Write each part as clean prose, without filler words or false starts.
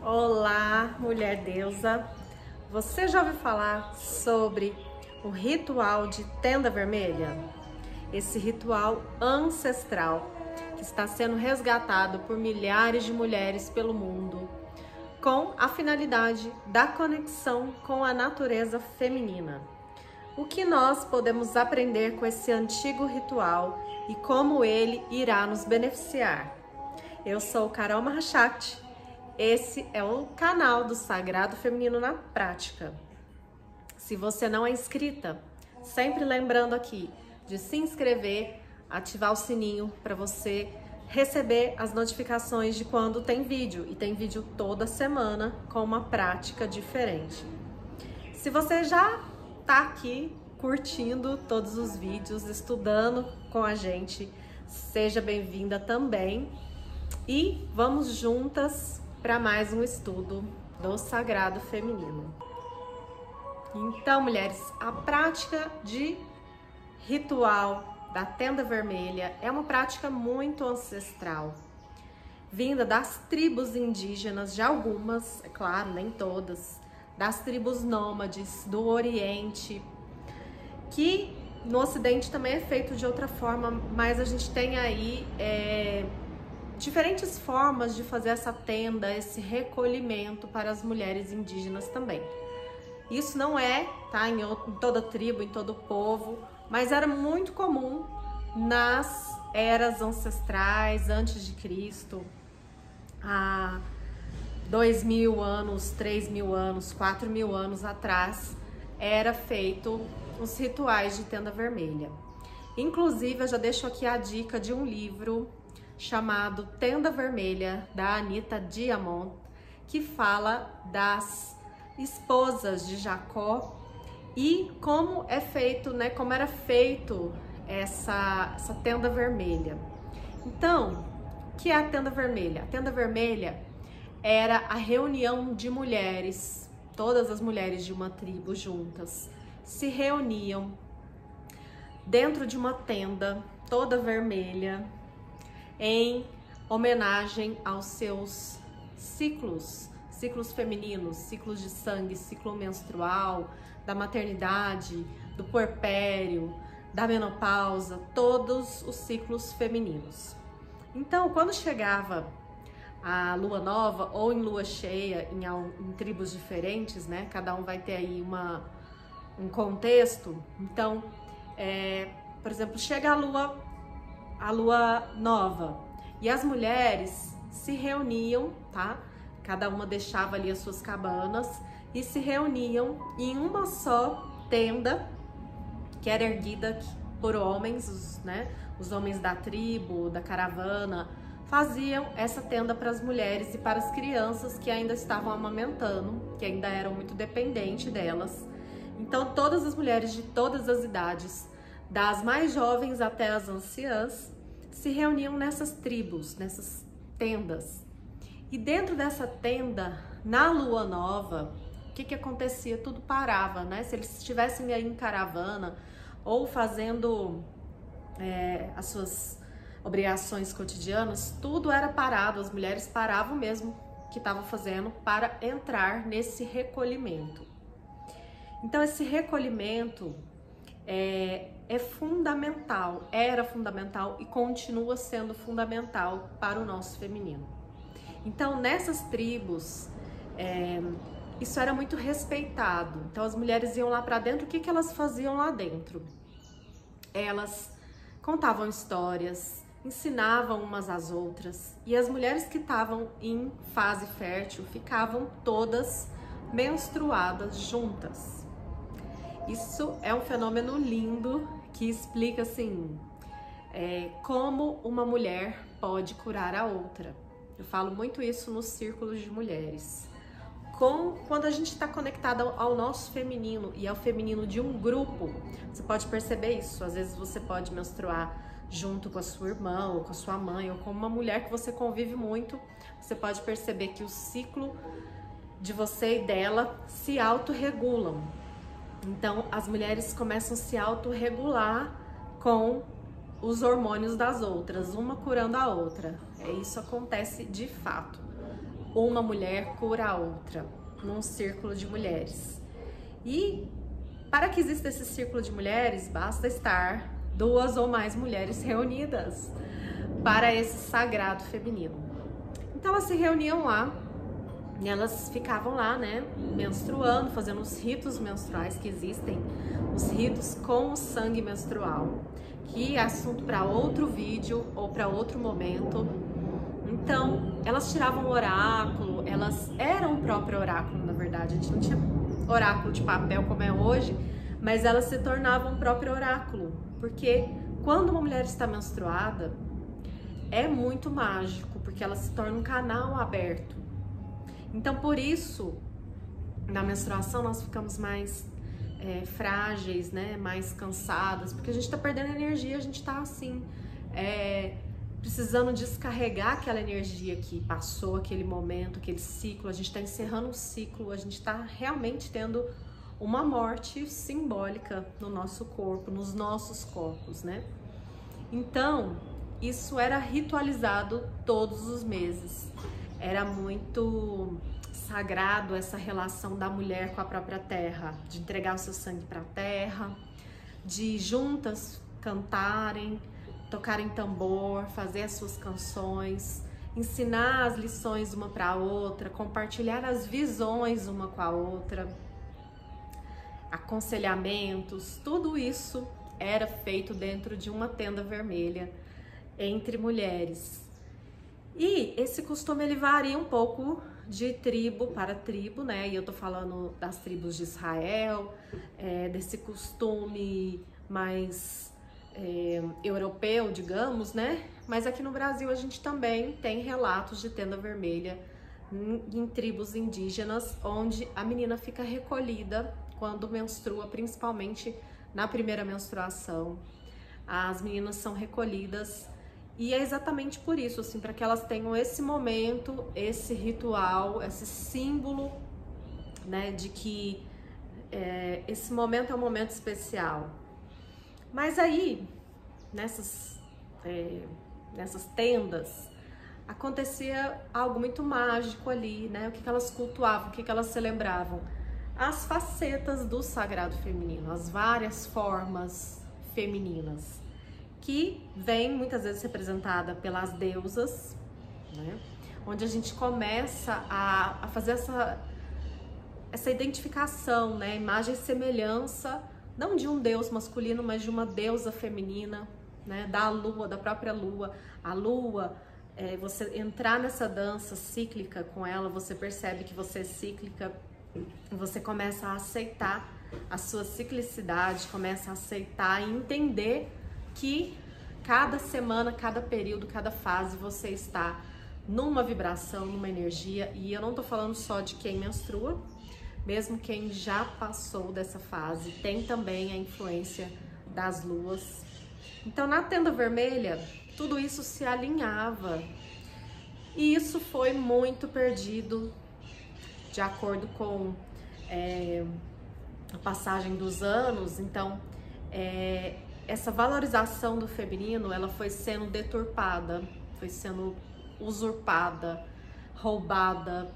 Olá, mulher deusa! Você já ouviu falar sobre o ritual de tenda vermelha? Esse ritual ancestral que está sendo resgatado por milhares de mulheres pelo mundo com a finalidade da conexão com a natureza feminina. O que nós podemos aprender com esse antigo ritual e como ele irá nos beneficiar? Eu sou Carol Mahachakti. Esse é o canal do Sagrado Feminino na Prática. Se você não é inscrita, sempre lembrando aqui de se inscrever, ativar o sininho para você receber as notificações de quando tem vídeo. E tem vídeo toda semana com uma prática diferente. Se você já está aqui curtindo todos os vídeos, estudando com a gente, seja bem-vinda também. E vamos juntas para mais um estudo do Sagrado Feminino. Então, mulheres, a prática de ritual da tenda vermelha é uma prática muito ancestral, vinda das tribos indígenas, de algumas, é claro, nem todas, das tribos nômades do Oriente, que no Ocidente também é feito de outra forma, mas a gente tem aí diferentes formas de fazer essa tenda, esse recolhimento para as mulheres indígenas também. Isso não é, tá, em toda tribo, em todo povo, mas era muito comum nas eras ancestrais, antes de Cristo, há 2.000 anos, 3.000 anos, 4.000 anos atrás, era feito os rituais de tenda vermelha. Inclusive, eu já deixo aqui a dica de um livro chamado Tenda Vermelha, da Anita Diamant, que fala das esposas de Jacó e como é feito, né, como era feito essa tenda vermelha. Então, o que é a tenda vermelha? A tenda vermelha era a reunião de mulheres, todas as mulheres de uma tribo juntas se reuniam dentro de uma tenda toda vermelha, em homenagem aos seus ciclos femininos, ciclos de sangue, ciclo menstrual, da maternidade, do puerpério, da menopausa, todos os ciclos femininos. Então, quando chegava a lua nova ou em lua cheia, em tribos diferentes, né? Cada um vai ter aí um contexto. Então, por exemplo, chega a lua nova e as mulheres se reuniam, tá? Cada uma deixava ali as suas cabanas e se reuniam em uma só tenda que era erguida por homens, né? Os homens da tribo, da caravana, faziam essa tenda para as mulheres e para as crianças que ainda estavam amamentando, que ainda eram muito dependentes delas. Então, todas as mulheres de todas as idades, das mais jovens até as anciãs, se reuniam nessas tribos, nessas tendas. E dentro dessa tenda, na lua nova, o que acontecia? Tudo parava, né? Se eles estivessem aí em caravana ou fazendo as suas obrigações cotidianas, tudo era parado, as mulheres paravam mesmo o que estavam fazendo para entrar nesse recolhimento. Então, esse recolhimento é fundamental, era fundamental e continua sendo fundamental para o nosso feminino. Então, nessas tribos, isso era muito respeitado. Então, as mulheres iam lá para dentro. O que elas faziam lá dentro? Elas contavam histórias, ensinavam umas às outras, e as mulheres que estavam em fase fértil ficavam todas menstruadas juntas. Isso é um fenômeno lindo que explica assim como uma mulher pode curar a outra. Eu falo muito isso nos círculos de mulheres. Quando a gente está conectada ao nosso feminino e ao feminino de um grupo, você pode perceber isso. Às vezes você pode menstruar junto com a sua irmã, ou com a sua mãe, ou com uma mulher que você convive muito. Você pode perceber que o ciclo de você e dela se autorregulam. Então, as mulheres começam a se autorregular com os hormônios das outras, uma curando a outra. Isso acontece de fato. uma mulher cura a outra, num círculo de mulheres. E para que exista esse círculo de mulheres, basta estar 2 ou mais mulheres reunidas para esse sagrado feminino. Então elas se reuniam lá, e elas ficavam lá, né, menstruando, fazendo os ritos menstruais que existem, os ritos com o sangue menstrual, que é assunto para outro vídeo ou para outro momento. Então, elas tiravam o oráculo, elas eram o próprio oráculo, na verdade. A gente não tinha oráculo de papel como é hoje, mas elas se tornavam o próprio oráculo, porque quando uma mulher está menstruada, é muito mágico, porque ela se torna um canal aberto. Então, por isso, na menstruação nós ficamos mais frágeis, né? Mais cansadas, porque a gente tá perdendo energia, a gente tá assim, precisando descarregar aquela energia que passou, aquele momento, aquele ciclo. A gente tá encerrando um ciclo, a gente tá realmente tendo uma morte simbólica no nosso corpo, nos nossos corpos, né? Então, isso era ritualizado todos os meses. Era muito sagrado essa relação da mulher com a própria terra, de entregar o seu sangue para a terra, de juntas cantarem, tocarem tambor, fazer as suas canções, ensinar as lições uma para a outra, compartilhar as visões uma com a outra, aconselhamentos, tudo isso era feito dentro de uma tenda vermelha entre mulheres. E esse costume ele varia um pouco de tribo para tribo, né? E eu tô falando das tribos de Israel, desse costume mais europeu, digamos, né? Mas aqui no Brasil a gente também tem relatos de tenda vermelha em tribos indígenas, onde a menina fica recolhida quando menstrua, principalmente na primeira menstruação. As meninas são recolhidas. E é exatamente por isso, assim, para que elas tenham esse momento, esse ritual, esse símbolo, né, de que esse momento é um momento especial. Mas aí, nessas tendas, acontecia algo muito mágico ali, né? O que elas cultuavam, o que elas celebravam? As facetas do sagrado feminino, as várias formas femininas, que vem muitas vezes representada pelas deusas, né? Onde a gente começa a fazer essa identificação, né? Imagem e semelhança, não de um deus masculino, mas de uma deusa feminina, né? Da lua, da própria lua. A lua, você entrar nessa dança cíclica com ela, você percebe que você é cíclica, você começa a aceitar a sua ciclicidade, começa a aceitar e entender que cada semana, cada período, cada fase você está numa vibração, numa energia. E eu não tô falando só de quem menstrua, mesmo quem já passou dessa fase tem também a influência das luas. Então na tenda vermelha tudo isso se alinhava, e isso foi muito perdido de acordo com a passagem dos anos. Então essa valorização do feminino, ela foi sendo deturpada, foi sendo usurpada, roubada,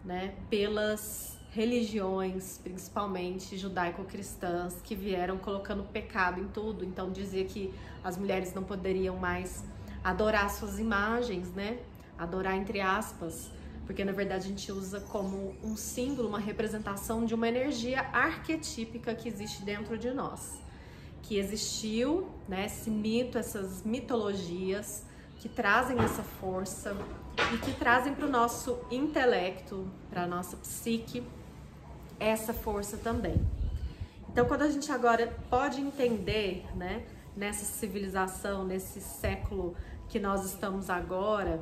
né, pelas religiões, principalmente judaico-cristãs, que vieram colocando pecado em tudo. Então dizia que as mulheres não poderiam mais adorar suas imagens, né, adorar entre aspas, porque na verdade a gente usa como um símbolo, uma representação de uma energia arquetípica que existe dentro de nós, que existiu, né, esse mito, essas mitologias que trazem essa força e que trazem para o nosso intelecto, para a nossa psique, essa força também. Então, quando a gente agora pode entender, né, nessa civilização, nesse século que nós estamos agora,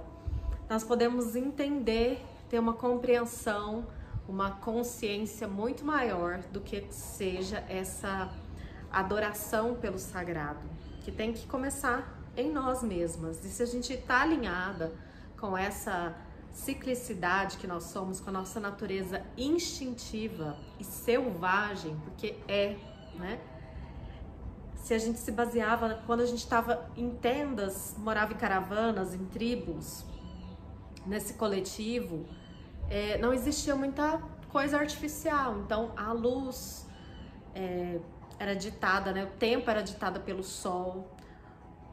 nós podemos entender, ter uma compreensão, uma consciência muito maior do que seja essa adoração pelo sagrado, que tem que começar em nós mesmas. E se a gente está alinhada com essa ciclicidade que nós somos, com a nossa natureza instintiva e selvagem, porque né? Se a gente se baseava, quando a gente estava em tendas, morava em caravanas, em tribos, nesse coletivo, não existia muita coisa artificial, então a luz era ditada, né? O tempo era ditado pelo sol,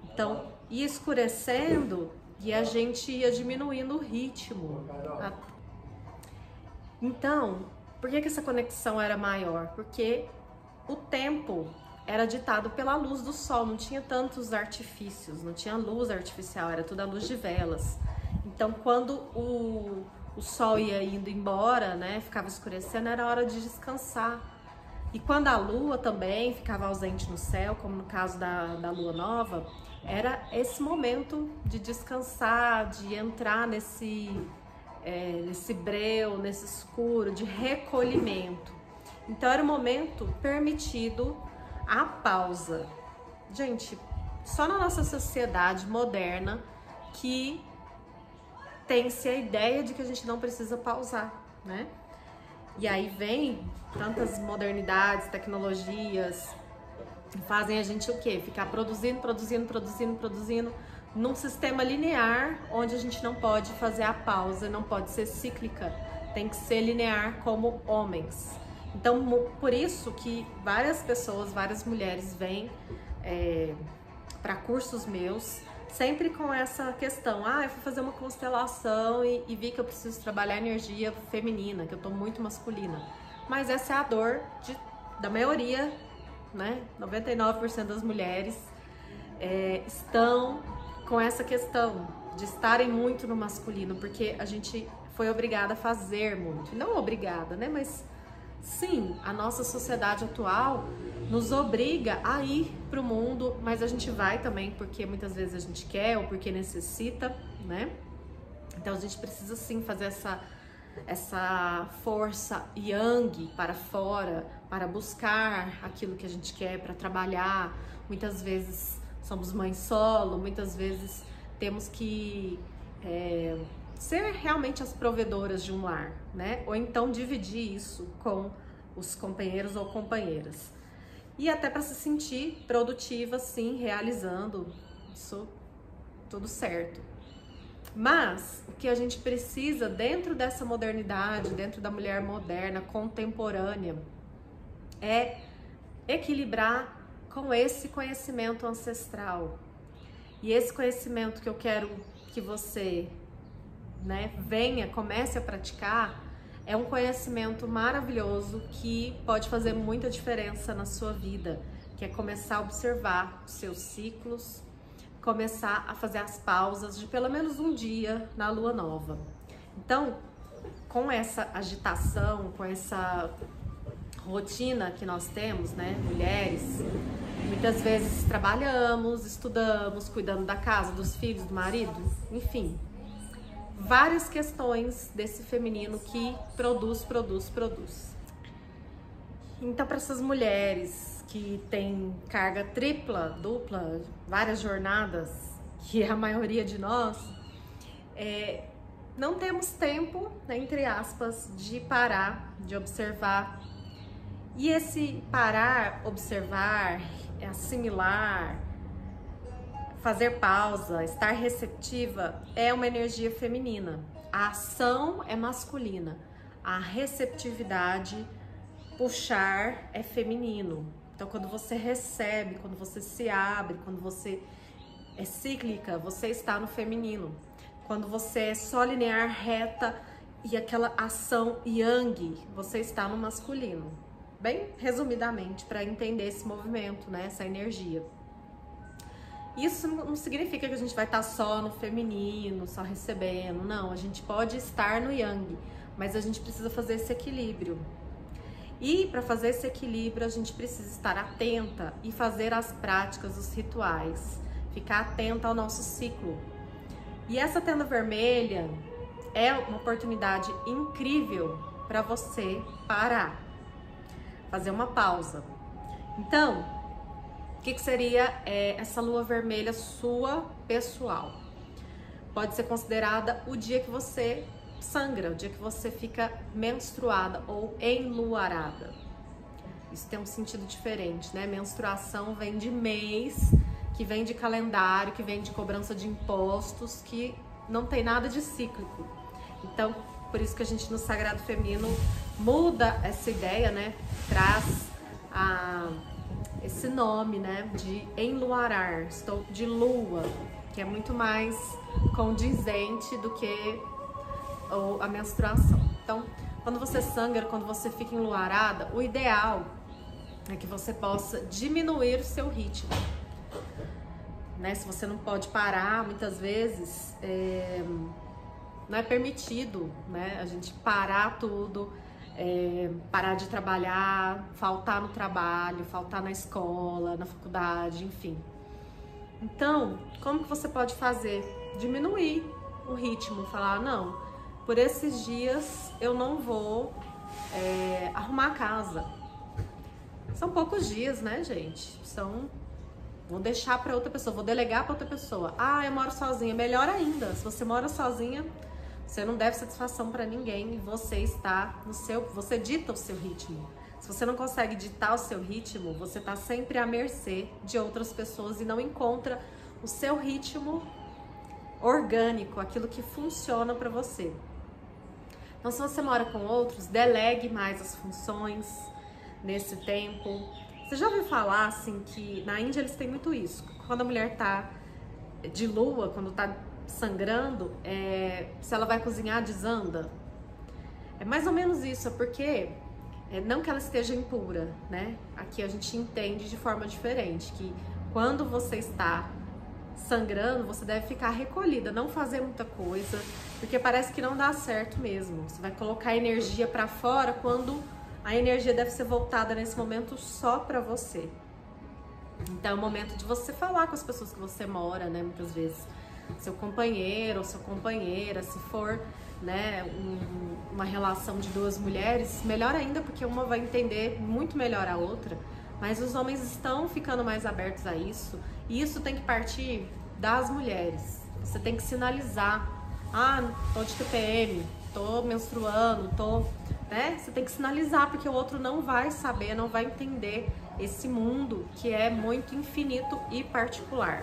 então ia escurecendo e a gente ia diminuindo o ritmo. Então, por que essa conexão era maior? Porque o tempo era ditado pela luz do sol, não tinha tantos artifícios, não tinha luz artificial, era tudo a luz de velas. Então, quando o sol ia indo embora, né, ficava escurecendo, era hora de descansar. E quando a lua também ficava ausente no céu, como no caso da lua nova, era esse momento de descansar, de entrar nesse breu, nesse escuro, de recolhimento. Então era um momento permitido a pausa. Gente, só na nossa sociedade moderna que tem-se a ideia de que a gente não precisa pausar, né? E aí vem tantas modernidades, tecnologias, fazem a gente o quê? Ficar produzindo num sistema linear, onde a gente não pode fazer a pausa, não pode ser cíclica, tem que ser linear como homens. Então, por isso que várias pessoas, várias mulheres vêm para cursos meus, sempre com essa questão, eu fui fazer uma constelação e vi que eu preciso trabalhar a energia feminina, que eu tô muito masculina. Mas essa é a dor da maioria, né? 99% das mulheres estão com essa questão de estarem muito no masculino, porque a gente foi obrigada a fazer muito. Não obrigada, né? Mas sim, a nossa sociedade atual nos obriga a ir para o mundo, mas a gente vai também porque muitas vezes a gente quer ou porque necessita, né? Então a gente precisa sim fazer essa força yang para fora, para buscar aquilo que a gente quer, para trabalhar. Muitas vezes somos mães solo, muitas vezes temos que ser realmente as provedoras de um lar, né? Ou então dividir isso com os companheiros ou companheiras. E até para se sentir produtiva, sim, realizando isso tudo certo. Mas o que a gente precisa dentro dessa modernidade, dentro da mulher moderna, contemporânea, é equilibrar com esse conhecimento ancestral. E esse conhecimento que eu quero que você, né, comece a praticar, é um conhecimento maravilhoso que pode fazer muita diferença na sua vida, que é começar a observar os seus ciclos, começar a fazer as pausas de pelo menos um dia na lua nova. Então, com essa agitação, com essa rotina que nós temos, né, mulheres, muitas vezes trabalhamos, estudamos, cuidando da casa, dos filhos, do marido, enfim, várias questões desse feminino que produz. Então, para essas mulheres que têm carga tripla, dupla, várias jornadas, que é a maioria de nós, não temos tempo, né, entre aspas, de parar, de observar. E esse parar, observar, assimilar, fazer pausa, estar receptiva é uma energia feminina. A ação é masculina. A receptividade, puxar, é feminino. Então, quando você recebe, quando você se abre, quando você é cíclica, você está no feminino. Quando você é só linear, reta e aquela ação yang, você está no masculino. Bem resumidamente, para entender esse movimento, né, essa energia. Isso não significa que a gente vai estar só no feminino, só recebendo. Não, a gente pode estar no yang, mas a gente precisa fazer esse equilíbrio. E para fazer esse equilíbrio, a gente precisa estar atenta e fazer as práticas, os rituais. Ficar atenta ao nosso ciclo. E essa tenda vermelha é uma oportunidade incrível para você parar. Fazer uma pausa. Então, o que seria essa lua vermelha sua pessoal? Pode ser considerada o dia que você sangra, o dia que você fica menstruada ou enluarada. Isso tem um sentido diferente, né? Menstruação vem de mês, que vem de calendário, que vem de cobrança de impostos, que não tem nada de cíclico. Então, Por isso que a gente no Sagrado Feminino muda essa ideia, né? Traz esse nome, né? De enluarar, estou de lua, que é muito mais condizente do que a menstruação. Então, quando você sangra, quando você fica enluarada, o ideal é que você possa diminuir o seu ritmo, né? Se você não pode parar, muitas vezes não é permitido, né? A gente parar tudo, parar de trabalhar, faltar no trabalho, faltar na escola, na faculdade, enfim. Então, como que você pode fazer? Diminuir o ritmo, falar, não, por esses dias eu não vou arrumar a casa. São poucos dias, né, gente? Vou deixar para outra pessoa, vou delegar para outra pessoa. Ah, eu moro sozinha. Melhor ainda, se você mora sozinha, você não deve satisfação para ninguém e você está você dita o seu ritmo. Se você não consegue ditar o seu ritmo, você está sempre à mercê de outras pessoas e não encontra o seu ritmo orgânico, aquilo que funciona para você. Então, se você mora com outros, delegue mais as funções nesse tempo. Você já ouviu falar, assim, que na Índia eles têm muito isso. Quando a mulher tá de lua, quando tá sangrando, se ela vai cozinhar, desanda. É mais ou menos isso, porque não que ela esteja impura, né? Aqui a gente entende de forma diferente, que quando você está sangrando, você deve ficar recolhida, não fazer muita coisa, porque parece que não dá certo mesmo. Você vai colocar energia pra fora quando a energia deve ser voltada nesse momento só pra você. Então é o momento de você falar com as pessoas que você mora, né? Muitas vezes seu companheiro ou sua companheira, se for, né, uma relação de duas mulheres, melhor ainda, porque uma vai entender muito melhor a outra. Mas os homens estão ficando mais abertos a isso, e isso tem que partir das mulheres. Você tem que sinalizar, tô de TPM, tô menstruando, né? Você tem que sinalizar, porque o outro não vai saber, não vai entender esse mundo que é muito infinito e particular.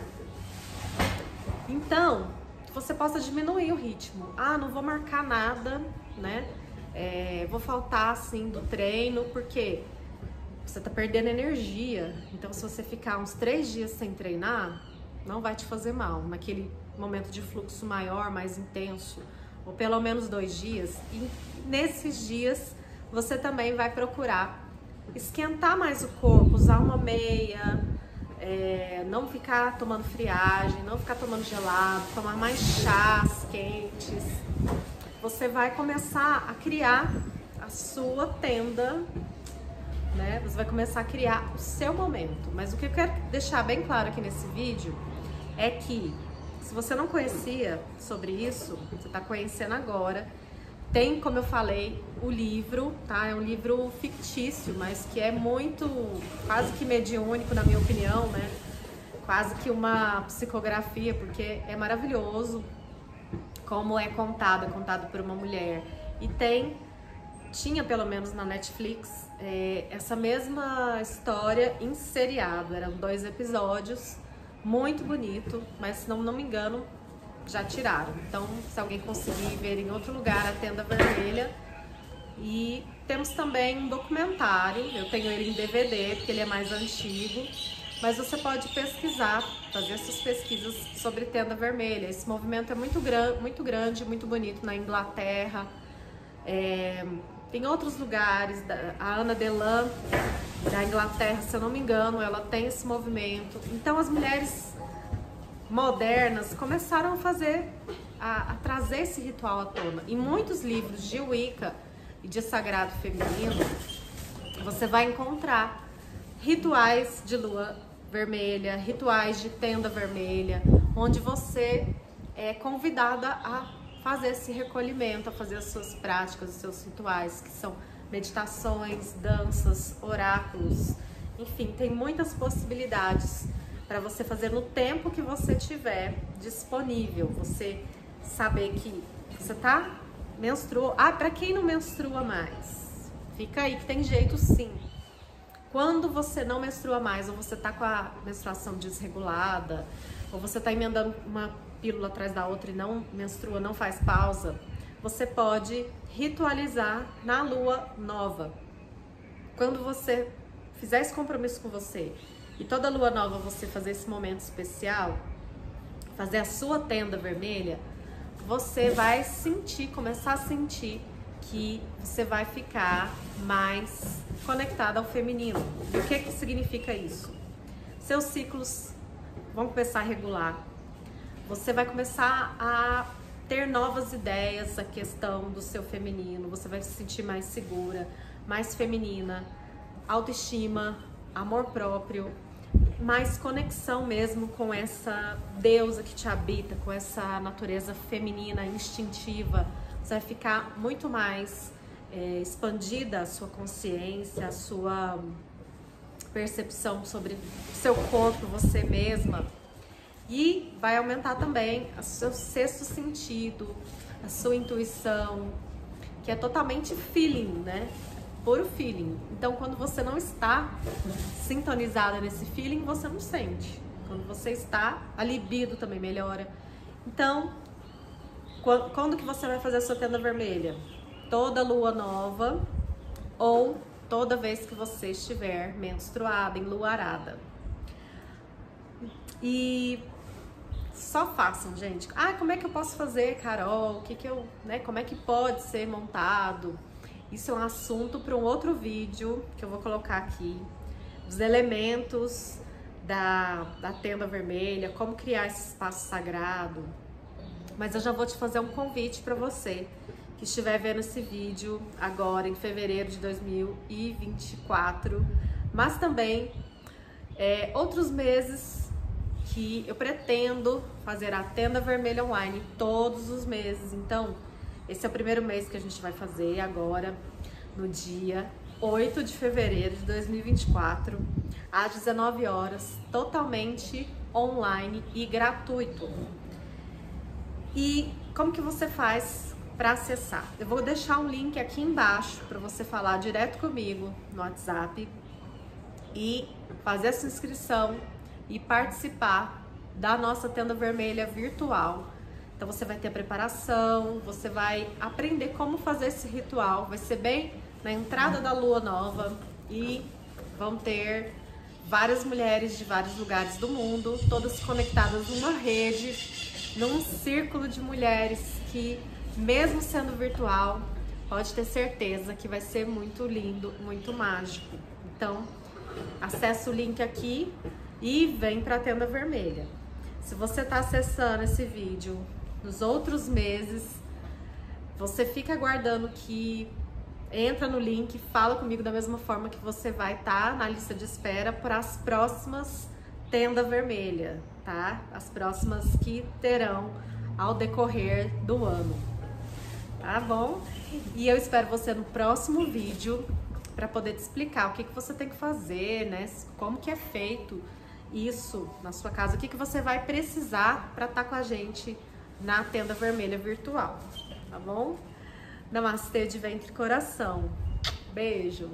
Então, você possa diminuir o ritmo. Não vou marcar nada, né? Vou faltar, assim, do treino, porque você tá perdendo energia. Então, se você ficar uns 3 dias sem treinar, não vai te fazer mal. Naquele momento de fluxo maior, mais intenso, ou pelo menos 2 dias. E nesses dias, você também vai procurar esquentar mais o corpo, usar uma meia, não ficar tomando friagem, não ficar tomando gelado, tomar mais chás quentes. Você vai começar a criar a sua tenda, né? Você vai começar a criar o seu momento. Mas o que eu quero deixar bem claro aqui nesse vídeo é que, se você não conhecia sobre isso, você está conhecendo agora. Tem, como eu falei, o livro, tá? É um livro fictício, mas que é muito, quase que mediúnico, na minha opinião, né? Quase que uma psicografia, porque é maravilhoso como é contado por uma mulher. E tinha pelo menos na Netflix, essa mesma história em seriado. Eram 2 episódios, muito bonito, mas se não me engano, já tiraram. Então, se alguém conseguir ver em outro lugar, a Tenda Vermelha. E temos também um documentário, eu tenho ele em DVD, porque ele é mais antigo, mas você pode pesquisar, fazer essas pesquisas sobre Tenda Vermelha. Esse movimento é muito grande, muito bonito na Inglaterra, tem outros lugares. A Ana Delan, da Inglaterra, se eu não me engano, ela tem esse movimento. Então, as mulheres modernas começaram a trazer esse ritual à tona. Em muitos livros de Wicca e de Sagrado Feminino, você vai encontrar rituais de lua vermelha, rituais de tenda vermelha, onde você é convidada a fazer esse recolhimento, a fazer as suas práticas, os seus rituais, que são meditações, danças, oráculos, enfim, tem muitas possibilidades para você fazer no tempo que você tiver disponível. Você saber que você tá menstruou. Para quem não menstrua mais, fica aí que tem jeito sim. Quando você não menstrua mais, ou você tá com a menstruação desregulada, ou você tá emendando uma pílula atrás da outra e não menstrua, não faz pausa, você pode ritualizar na lua nova. Quando você fizer esse compromisso com você e toda lua nova você fazer esse momento especial, fazer a sua tenda vermelha, você vai sentir, começar a sentir que você vai ficar mais conectada ao feminino. E o que significa isso? Seus ciclos vão começar a regular. Você vai começar a ter novas ideias, a questão do seu feminino. Você vai se sentir mais segura, mais feminina, autoestima, amor próprio, mais conexão mesmo com essa deusa que te habita, com essa natureza feminina, instintiva. Você vai ficar muito mais expandida a sua consciência, a sua percepção sobre o seu corpo, você mesma. E vai aumentar também o seu sexto sentido, a sua intuição, que é totalmente feeling, né? Puro feeling. Então, quando você não está sintonizada nesse feeling, você não sente. Quando você está, a libido também melhora. Então, quando que você vai fazer a sua tenda vermelha? Toda lua nova ou toda vez que você estiver menstruada, enluarada. E só façam, gente. Ah, como é que eu posso fazer, Carol? Como é que pode ser montado? Isso é um assunto para um outro vídeo que eu vou colocar aqui. Os elementos da tenda vermelha, como criar esse espaço sagrado. Mas eu já vou te fazer um convite para você que estiver vendo esse vídeo agora em fevereiro de 2024, mas também outros meses que eu pretendo fazer a tenda vermelha online todos os meses. Então, esse é o primeiro mês que a gente vai fazer agora, no dia 8 de fevereiro de 2024, às 19 horas, totalmente online e gratuito. E como que você faz para acessar? Eu vou deixar um link aqui embaixo para você falar direto comigo no WhatsApp e fazer essa inscrição e participar da nossa tenda vermelha virtual. Então você vai ter a preparação, você vai aprender como fazer esse ritual, vai ser bem na entrada da lua nova e vão ter várias mulheres de vários lugares do mundo, todas conectadas numa rede, num círculo de mulheres que, mesmo sendo virtual, pode ter certeza que vai ser muito lindo, muito mágico. Então, acessa o link aqui e vem para a tenda vermelha. Se você está acessando esse vídeo nos outros meses, você fica aguardando que entra no link, fala comigo da mesma forma que você vai estar na lista de espera para as próximas tenda vermelha, tá? As próximas que terão ao decorrer do ano, tá bom? E eu espero você no próximo vídeo para poder te explicar o que você tem que fazer, né? Como que é feito isso na sua casa, o que você vai precisar para estar com a gente na tenda vermelha virtual, tá bom? Namastê de ventre e coração. Beijo!